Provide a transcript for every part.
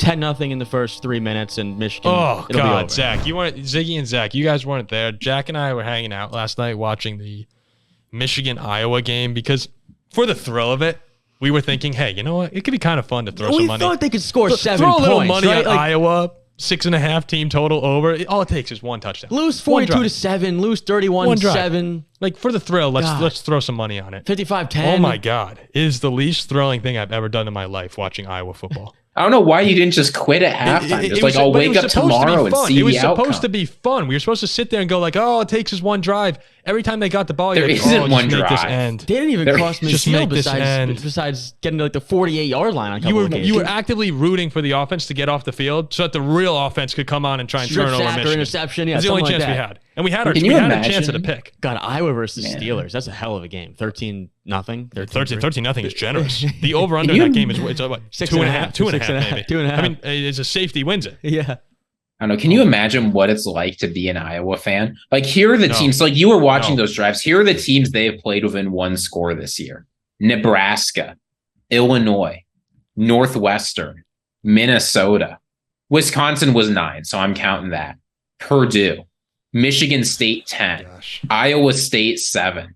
10-0 in the first 3 minutes, and Michigan. Oh it'll be God, over. Zach, Ziggy and Zach, you guys weren't there. Jack and I were hanging out last night watching the Michigan-Iowa game because for the thrill of it, we were thinking, hey, you know what? It could be kind of fun to throw some money. We thought they could score 7 throw points. Throw a little money right? on Iowa. 6.5 team total over. All it takes is one touchdown. Lose 42-7. Lose 31-7. Like for the thrill, let's throw some money on it. 55-10. Oh my God, it is the least thrilling thing I've ever done in my life watching Iowa football. I don't know why you didn't just quit at halftime. I'll wake up tomorrow and see the outcome. It was supposed to be fun. We were supposed to sit there and go like, oh, it takes us one drive. Every time they got the ball, there isn't one drive. This end. They didn't even cross midfield besides getting to like the 48-yard line on a couple of occasions. You were actively rooting for the offense to get off the field so that the real offense could come on and try and turn over Michigan. Interception, yeah, it's the only chance we had. And we had a chance at a pick. God, Iowa versus Steelers. That's a hell of a game. 13-0. 13-0 is generous. The over-under in that game is what, 2.5 maybe. 2.5. I mean, it's a safety wins it. Yeah. I don't know. Can you imagine what it's like to be an Iowa fan? Like, here are the teams. Like, you were watching those drives. Here are the teams they have played within one score this year: Nebraska, Illinois, Northwestern, Minnesota. Wisconsin was 9, so I'm counting that. Purdue, Michigan State 10, Iowa State 7,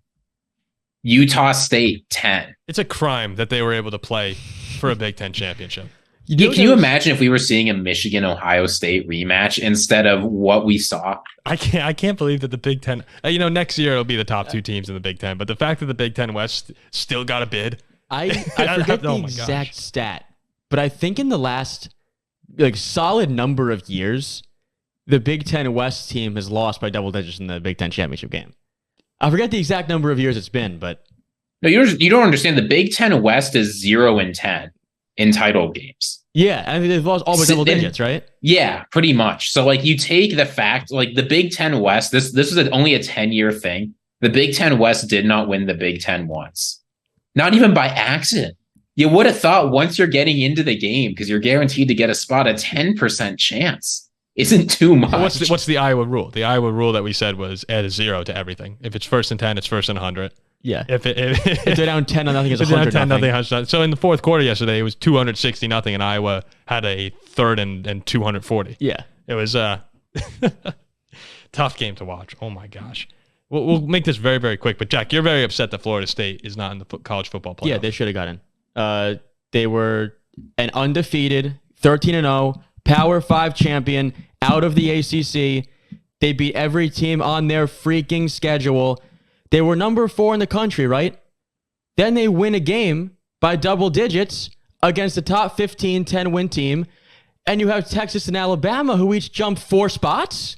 Utah State 10. It's a crime that they were able to play for a Big Ten championship. Can you imagine if we were seeing a Michigan-Ohio State rematch instead of what we saw? I can't believe that the Big Ten, next year it'll be the top 2 teams in the Big Ten, but the fact that the Big Ten West still got a bid. I forget the exact stat, but I think in the last solid number of years, the Big Ten West team has lost by double digits in the Big Ten championship game. I forget the exact number of years it's been, but no, you don't understand. The Big Ten West is 0-10 in title games. Yeah, I mean they've lost all but double digits, right? Yeah, pretty much. So you take the fact, the Big Ten West. This was only a 10-year thing. The Big Ten West did not win the Big Ten once, not even by accident. You would have thought once you're getting into the game because you're guaranteed to get a spot, a 10% chance isn't too much. What's the Iowa rule? The Iowa rule that we said was add a 0 to everything. If it's 1st and 10, it's 1st and 100. Yeah. If they're down 10-0, it's 100-0. So in the fourth quarter yesterday, it was 260-0, and Iowa had a 3rd and 240. Yeah. It was a tough game to watch. Oh my gosh. We'll make this very, very quick. But Jack, you're very upset that Florida State is not in the college football playoff. Yeah, they should have gotten. They were an undefeated 13-0 Power 5 champion out of the ACC. They beat every team on their freaking schedule. They were number 4 in the country, right? Then they win a game by double digits against a top 15 10-win team. And you have Texas and Alabama who each jump 4 spots.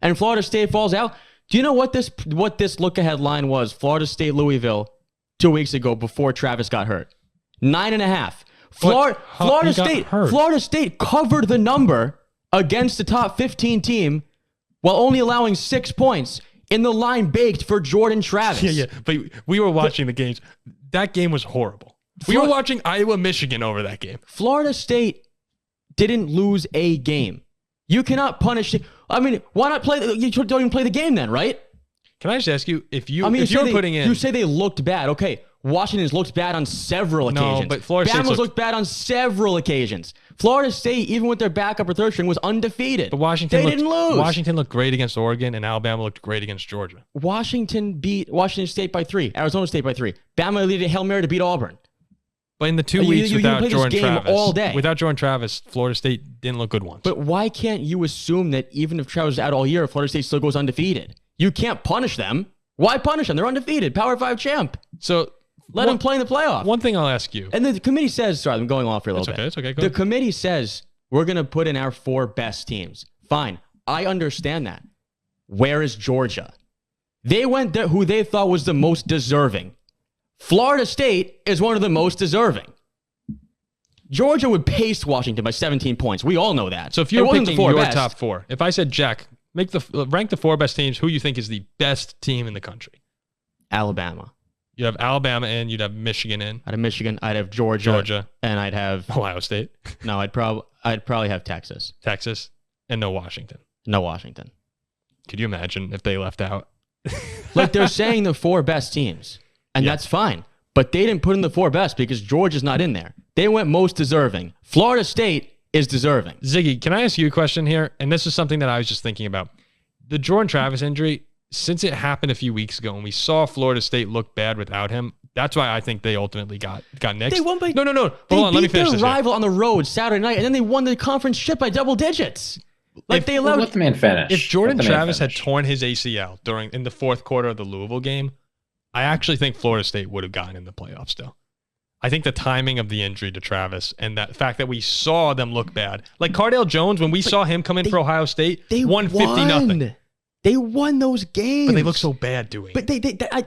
And Florida State falls out. Do you know what this look-ahead line was? Florida State, Louisville, 2 weeks ago before Travis got hurt. 9.5. Florida State covered the number against the top 15 team while only allowing 6 points in the line baked for Jordan Travis. Yeah. But we were watching the games. That game was horrible. We were watching Iowa, Michigan over that game. Florida State didn't lose a game. You cannot punish it. I mean, why not play? You don't even play the game then, right? Can I just ask you, if you're putting in... You say they looked bad. Okay, Washington's looked bad on several occasions. No, but Florida State's looked bad on several occasions. Florida State, even with their backup or third string, was undefeated. But they didn't lose. Washington looked great against Oregon, and Alabama looked great against Georgia. Washington beat Washington State by 3. Arizona State by 3. Bama leaded a Hail Mary to beat Auburn. But in the 2 weeks without Jordan Travis, Florida State didn't look good once. But why can't you assume that even if Travis is out all year, Florida State still goes undefeated? You can't punish them. Why punish them? They're undefeated. Power 5 champ. So let them play in the playoff. One thing I'll ask you. And the committee says, sorry, I'm going off for a little bit. It's okay. Go the ahead. committee says we're going to put in our 4 best teams. Fine. I understand that. Where is Georgia? They went there who they thought was the most deserving. Florida State is one of the most deserving. Georgia would pace Washington by 17 points. We all know that. So if you're picking your top 4, if I said, Jack, rank the 4 best teams, who you think is the best team in the country? Alabama. You have Alabama in, you'd have Michigan in. I'd have Michigan, I'd have Georgia. And I'd have Ohio State. No, I'd probably have Texas. And no Washington. No Washington. Could you imagine if they left out? Like they're saying the 4 best teams. And that's fine. But they didn't put in the 4 best because Georgia's not in there. They went most deserving. Florida State is deserving. Ziggy, can I ask you a question here? And this is something that I was just thinking about. The Jordan Travis injury, since it happened a few weeks ago and we saw Florida State look bad without him, that's why I think they ultimately got next. They won by no. Hold on, let me finish this. They beat their rival on the road Saturday night, and then they won the conference ship by double digits. Like they allowed. Let the man finish. If Jordan Travis had torn his ACL in the fourth quarter of the Louisville game, I actually think Florida State would have gotten in the playoffs still. I think the timing of the injury to Travis and that fact that we saw them look bad. Like Cardale Jones, when we saw him come in for Ohio State, they won 50-0. They won those games. But they look so bad doing it.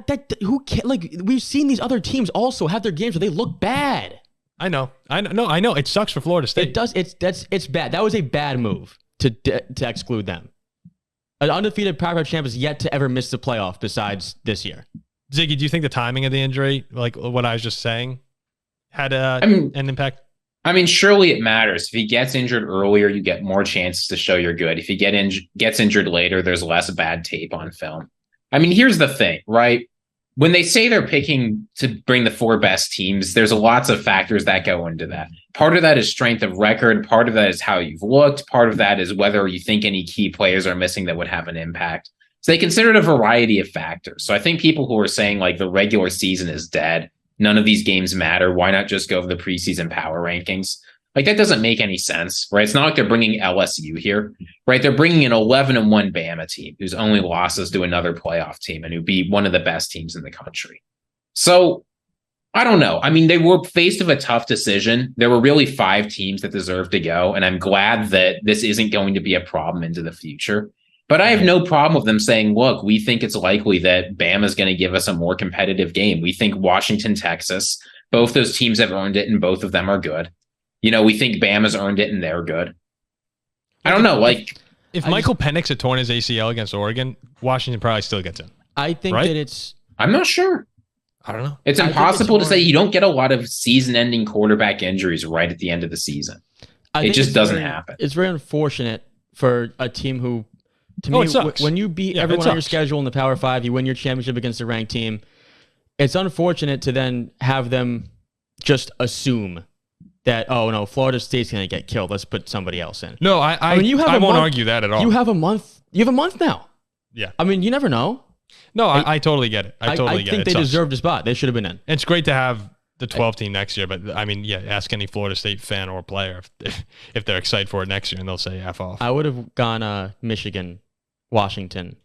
But who can, like, we've seen these other teams also have their games where they look bad. I know. It sucks for Florida State. It does. It's bad. That was a bad move to exclude them. An undefeated Power 5 champ is yet to ever miss the playoff besides this year. Ziggy, do you think the timing of the injury, like what I was just saying, had an impact? I mean, surely it matters. If he gets injured earlier, you get more chances to show you're good. If he gets injured later, there's less bad tape on film. I mean, here's the thing, right? When they say they're picking to bring the 4 best teams, there's lots of factors that go into that. Part of that is strength of record. Part of that is how you've looked. Part of that is whether you think any key players are missing that would have an impact. So they considered a variety of factors. So I think people who are saying like the regular season is dead, none of these games matter, why not just go over the preseason power rankings? Like, that doesn't make any sense, right? It's not like they're bringing LSU here, right? They're bringing an 11-1 Bama team whose only losses to another playoff team and who beat one of the best teams in the country. So I don't know. I mean, they were faced with a tough decision. There were really 5 teams that deserved to go, and I'm glad that this isn't going to be a problem into the future. But I have no problem with them saying, look, we think it's likely that Bama's going to give us a more competitive game. We think Washington, Texas, both those teams have earned it and both of them are good. You know, we think Bama's earned it and they're good. I don't know. Like, if Michael Penix had torn his ACL against Oregon, Washington probably still gets in. I think that it's... I'm not sure. I don't know. It's impossible to say. You don't get a lot of season-ending quarterback injuries right at the end of the season. It just doesn't happen. It's very unfortunate for a team who... To me, when you beat everyone on your schedule in the Power 5, you win your championship against a ranked team, it's unfortunate to then have them just assume that, oh, no, Florida State's going to get killed. Let's put somebody else in. No, I won't argue that at all. You have a month. You have a month now. Yeah. I mean, you never know. No, I totally get it. I think they deserved a spot. They should have been in. And it's great to have the 12 team next year, but I mean, yeah, ask any Florida State fan or player if they're excited for it next year, and they'll say F off. I would have gone Michigan, Washington,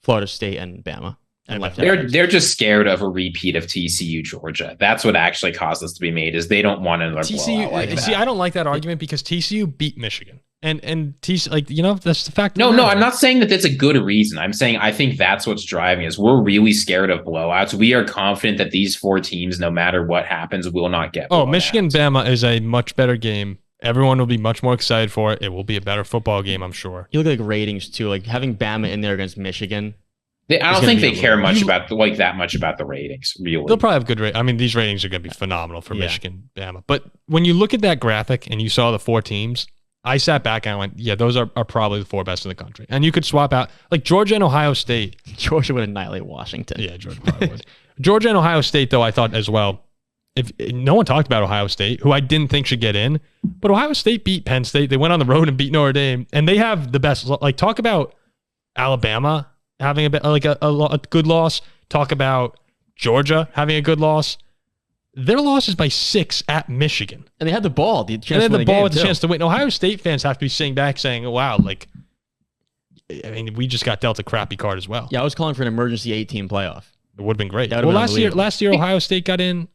Florida State, and Bama. And left they're just scared of a repeat of TCU Georgia. That's what actually caused this to be made, is they don't want another blowout like that. See, I don't like that argument because TCU beat Michigan. And TCU, like, you know, that's the fact. No, I'm not saying that that's a good reason. I'm saying I think that's what's driving us. We're really scared of blowouts. We are confident that these 4 teams, no matter what happens, will not get blowouts. Michigan Bama is a much better game. Everyone will be much more excited for it. It will be a better football game, I'm sure. You look at like ratings too, like having Bama in there against Michigan. I don't think they care much about the ratings, really. They'll probably have good ratings. I mean, these ratings are going to be phenomenal for Michigan, Bama. But when you look at that graphic and you saw the 4 teams, I sat back and I went, yeah, those are probably the 4 best in the country. And you could swap out, like Georgia and Ohio State. Georgia would annihilate Washington. Yeah, Georgia probably would. Georgia and Ohio State, though, I thought as well. If no one talked about Ohio State, who I didn't think should get in, but Ohio State beat Penn State. They went on the road and beat Notre Dame, and they have the best. Like, talk about Alabama having a good loss. Talk about Georgia having a good loss. Their loss is by 6 at Michigan, and they had the ball. The chance and then to the ball with the chance to win. Ohio State fans have to be sitting back saying, "Wow, like, I mean, we just got dealt a crappy card as well." Yeah, I was calling for an emergency 8-team playoff. It would have been great. Well, last year Ohio State got in.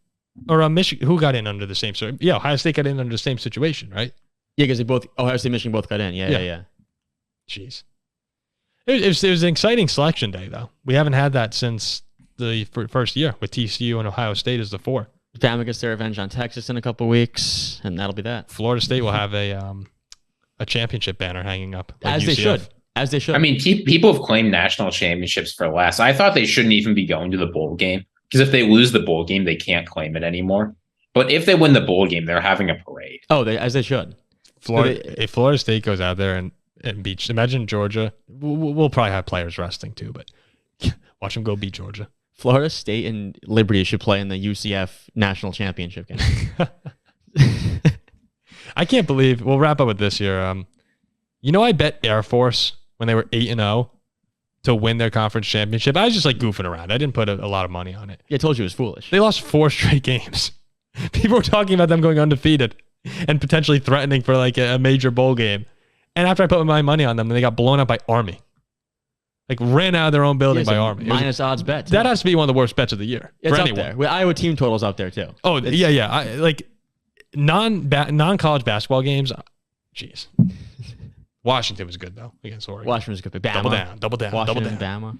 Or Michigan, who got in under the same? Yeah, Ohio State got in under the same situation, right? Yeah, because Ohio State, Michigan both got in. Yeah. Jeez, it was an exciting selection day, though. We haven't had that since the first year with TCU and Ohio State as the 4. Bama gets their revenge on Texas in a couple weeks, and that'll be that. Florida State will have a championship banner hanging up, like as UCF. they should. I mean, people have claimed national championships for less. I thought they shouldn't even be going to the bowl game. Because if they lose the bowl game, they can't claim it anymore. But if they win the bowl game, they're having a parade. Oh, as they should. If Florida State goes out there and beats, imagine Georgia. We'll probably have players resting too, but watch them go beat Georgia. Florida State and Liberty should play in the UCF national championship game. I can't believe we'll wrap up with this here. I bet Air Force when they were 8-0 to win their conference championship. I was just like goofing around. I didn't put a lot of money on it. Yeah, I told you it was foolish. They lost 4 straight games. People were talking about them going undefeated and potentially threatening for like a major bowl game. And after I put my money on them, they got blown up by Army. Like ran out of their own building by Army. Minus odds bet. That has to be one of the worst bets of the year. It's for up anyone. there. With Iowa team totals up there too. Oh, yeah. Like non-college basketball games. Jeez. Washington was good though against Oregon. Washington was good. Bama. Double down. Washington, Bama.